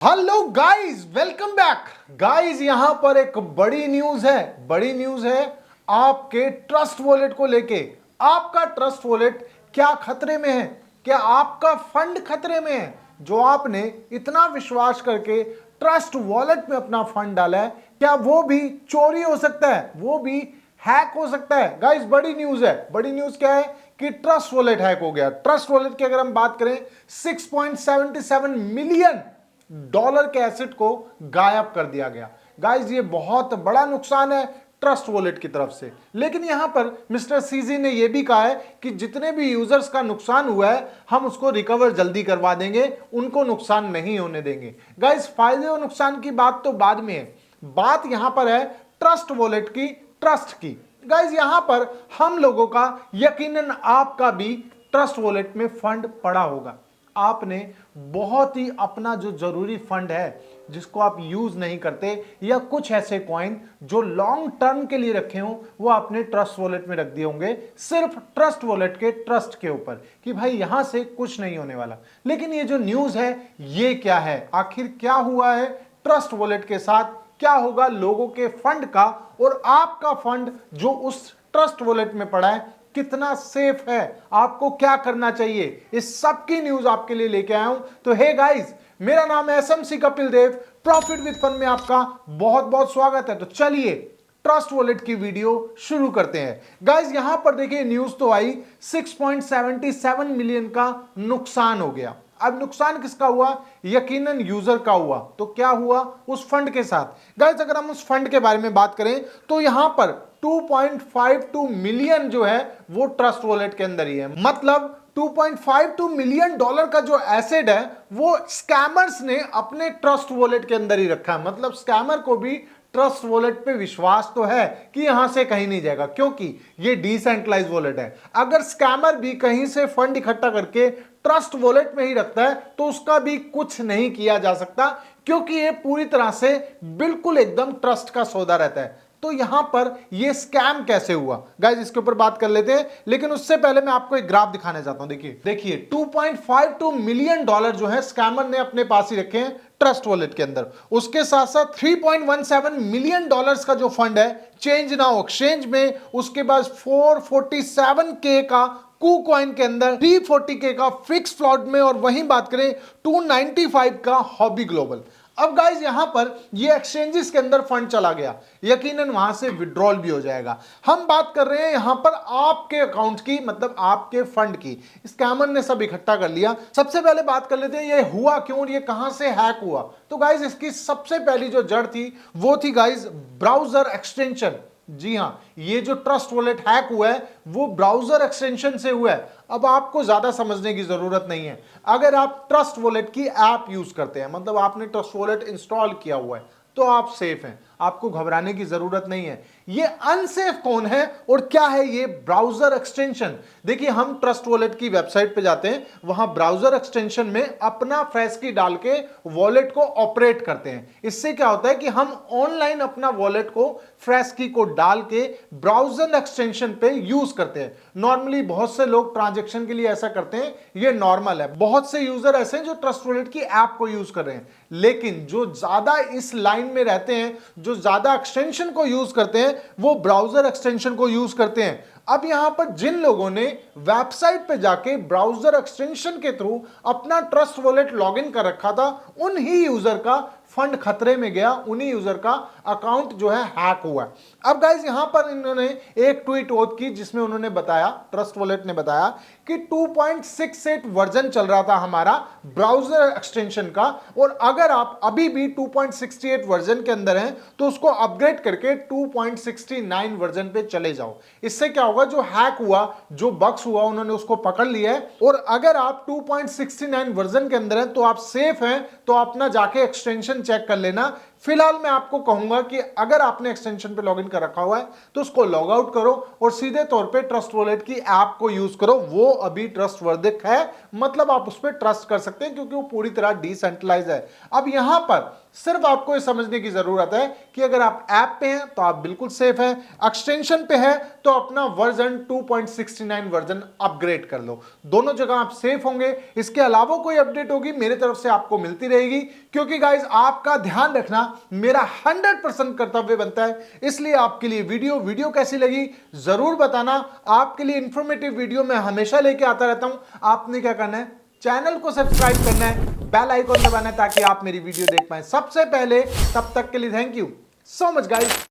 Hello guys, welcome back. Guys, यहां पर एक बड़ी न्यूज है आपके ट्रस्ट वॉलेट को लेके। आपका ट्रस्ट वॉलेट क्या खतरे में है? क्या आपका फंड खतरे में है? जो आपने इतना विश्वास करके ट्रस्ट वॉलेट में अपना फंड डाला है, क्या वो भी चोरी हो सकता है? वो भी हैक हो सकता है? गाइस, बड़ी न्यूज है। बड़ी न्यूज क्या है कि ट्रस्ट वॉलेट हैक हो गया। ट्रस्ट वॉलेट की अगर हम बात करें, 6.77 मिलियन डॉलर के एसेट को गायब कर दिया गया। गाइस, ये बहुत बड़ा नुकसान है ट्रस्ट वॉलेट की तरफ से। लेकिन यहां पर मिस्टर सीजी ने यह भी कहा है कि जितने भी यूजर्स का नुकसान हुआ है, हम उसको रिकवर जल्दी करवा देंगे, उनको नुकसान नहीं होने देंगे। गाइस, फायदे और नुकसान की बात तो बाद में है, बात यहां पर है ट्रस्ट वॉलेट की, ट्रस्ट की। गाइस, यहां पर हम लोगों का, यकीनन आपका भी ट्रस्ट वॉलेट में फंड पड़ा होगा। आपने बहुत ही अपना जो जरूरी फंड है जिसको आप यूज नहीं करते, या कुछ ऐसे कॉइन जो लॉन्ग टर्म के लिए रखे हों, वो आपने ट्रस्ट वॉलेट में रख दिए होंगे, सिर्फ ट्रस्ट वॉलेट के ट्रस्ट के ऊपर कि भाई यहां से कुछ नहीं होने वाला। लेकिन ये जो न्यूज है, ये क्या है? आखिर क्या हुआ है ट्रस्ट वॉलेट के साथ? क्या होगा लोगों के फंड का? और आपका फंड जो उस ट्रस्ट वॉलेट में पड़ा है, कितना सेफ है? आपको क्या करना चाहिए? इस सब की न्यूज आपके लिए लेके आया हूं। तो हे गाइस, मेरा नाम है SMC Kapil Dev. Profit with fun में आपका बहुत बहुत स्वागत है। तो चलिए ट्रस्ट वॉलेट की वीडियो शुरू करते हैं। गाइस, यहां पर देखिए न्यूज तो आई, 6.77 मिलियन का नुकसान हो गया। अब नुकसान किसका हुआ? यकीनन यूजर का हुआ। तो क्या हुआ उस फंड के साथ? गाइस, अगर हम उस फंड के बारे में बात करें तो यहां पर 2.52 मिलियन जो है वो ट्रस्ट वॉलेट के अंदर ही है। मतलब 2.52 मिलियन डॉलर का जो एसेट है वो स्कैमर्स ने अपने ट्रस्ट वॉलेट के अंदर ही रखा है। मतलब स्कैमर को भी ट्रस्ट वॉलेट पे विश्वास तो है कि यहां से कहीं नहीं जाएगा, क्योंकि ये डिसेंट्रलाइज वॉलेट है। अगर स्कैमर भी कहीं से फंड इकट्ठा करके ट्रस्ट वॉलेट में ही रखता है तो उसका भी कुछ नहीं किया जा सकता, क्योंकि ये पूरी तरह से बिल्कुल एकदम ट्रस्ट का सौदा रहता है। तो यहां पर ये स्कैम कैसे हुआ? गाइस, इसके ऊपर बात कर लेते हैं, लेकिन उससे पहले मैं आपको एक ग्राफ दिखाने चाहता हूं। देखिए 2.52 मिलियन डॉलर जो है स्कैमर ने अपने पास ही रखे हैं ट्रस्ट वॉलेट के अंदर। उसके साथ साथ 3.17 मिलियन डॉलर्स का जो फंड है चेंज नाउ एक्सचेंज में, उसके बाद 447 के का कू कॉइन के अंदर, 340 के का फिक्स फ्लॉट में, और वहीं बात करें 295 का हॉबी ग्लोबल। अब गाइस, यहां पर ये एक्सचेंजेस के अंदर फंड चला गया, यकीनन वहां से विड्रॉल भी हो जाएगा। हम बात कर रहे हैं यहां पर आपके अकाउंट की, मतलब आपके फंड की। स्कैमर ने सब इकट्ठा कर लिया। सबसे पहले बात कर लेते हैं ये हुआ क्यों, ये कहां से हैक हुआ। तो गाइस, इसकी सबसे पहली जो जड़ थी वो थी गाइस ब्राउजर एक्सटेंशन। जी हां, ये जो ट्रस्ट वॉलेट हैक हुआ है वो ब्राउजर एक्सटेंशन से हुआ है। अब आपको ज्यादा समझने की जरूरत नहीं है। अगर आप ट्रस्ट वॉलेट की ऐप यूज करते हैं, मतलब आपने ट्रस्ट वॉलेट इंस्टॉल किया हुआ है, तो आप सेफ हैं, आपको घबराने की जरूरत नहीं है। ये अनसेफ कौन है और क्या है ये ब्राउजर एक्सटेंशन? देखिए, हम ट्रस्ट वॉलेट की वेबसाइट पे जाते हैं, वहां ब्राउजर एक्सटेंशन में अपना फ्रेश की डाल के वॉलेट को ऑपरेट करते हैं। इससे क्या होता है कि हम ऑनलाइन अपना वॉलेट को फ्रेश की को डाल के ब्राउजर एक्सटेंशन पे यूज करते हैं। नॉर्मली बहुत से लोग ट्रांजेक्शन के लिए ऐसा करते हैं, ये नॉर्मल है। बहुत से यूजर ऐसे हैं जो ट्रस्ट वॉलेट की ऐप को यूज कर रहे हैं, लेकिन जो ज्यादा इस लाइन में रहते हैं, जो ज्यादा एक्सटेंशन को यूज करते हैं, वो ब्राउजर एक्सटेंशन को यूज करते हैं। अब यहां पर जिन लोगों ने वेबसाइट पे जाके ब्राउजर एक्सटेंशन के थ्रू अपना ट्रस्ट वॉलेट लॉगिन कर रखा था, उन ही यूजर का फंड खतरे में गया, उन्हीं यूजर का अकाउंट जो है हैक हुआ। अब गाइस, यहां पर इन्होंने एक ट्वीट ओथ की जिसमें उन्होंने बताया, ट्रस्ट वॉलेट ने बताया कि 2.68 वर्जन चल रहा था हमारा ब्राउजर एक्सटेंशन का, और अगर आप अभी भी 2.68 वर्जन के अंदर हैं तो उसको अपग्रेड करके 2.69 वर्जन पे चले जाओ। इससे क्या होगा, जो हैक हुआ, जो बग्स हुआ, उन्होंने उसको पकड़ लिया है। और अगर आप 2.69 वर्जन के अंदर हैं तो आप सेफ हैं। तो अपना जाके एक्सटेंशन चेक कर लेना। फिलहाल मैं आपको कहूंगा कि अगर आपने एक्सटेंशन पे लॉगिन कर रखा हुआ है तो उसको लॉग आउट करो और सीधे तौर पे ट्रस्ट वॉलेट की ऐप को यूज करो। वो अभी ट्रस्ट वर्दिक है, मतलब आप उस पर ट्रस्ट कर सकते हैं, क्योंकि वो पूरी तरह डिसेंट्रलाइज है। अब यहां पर सिर्फ आपको ये समझने की जरूरत है कि अगर आप ऐप पे हैं तो आप बिल्कुल सेफ हैं, एक्सटेंशन पे है तो अपना वर्जन 2.69 वर्जन अपग्रेड कर लो, दोनों जगह आप सेफ होंगे। इसके अलावा कोई अपडेट होगी मेरे तरफ से आपको मिलती रहेगी, क्योंकि गाइज आपका ध्यान रखना मेरा 100% कर्तव्य बनता है। इसलिए आपके लिए वीडियो कैसी लगी जरूर बताना। आपके लिए इंफॉर्मेटिव वीडियो मैं हमेशा लेके आता रहता हूं। आपने क्या करना है, चैनल को सब्सक्राइब करना है, बेल आइकॉन दबाना है ताकि आप मेरी वीडियो देख पाएं सबसे पहले। तब तक के लिए thank you so much guys.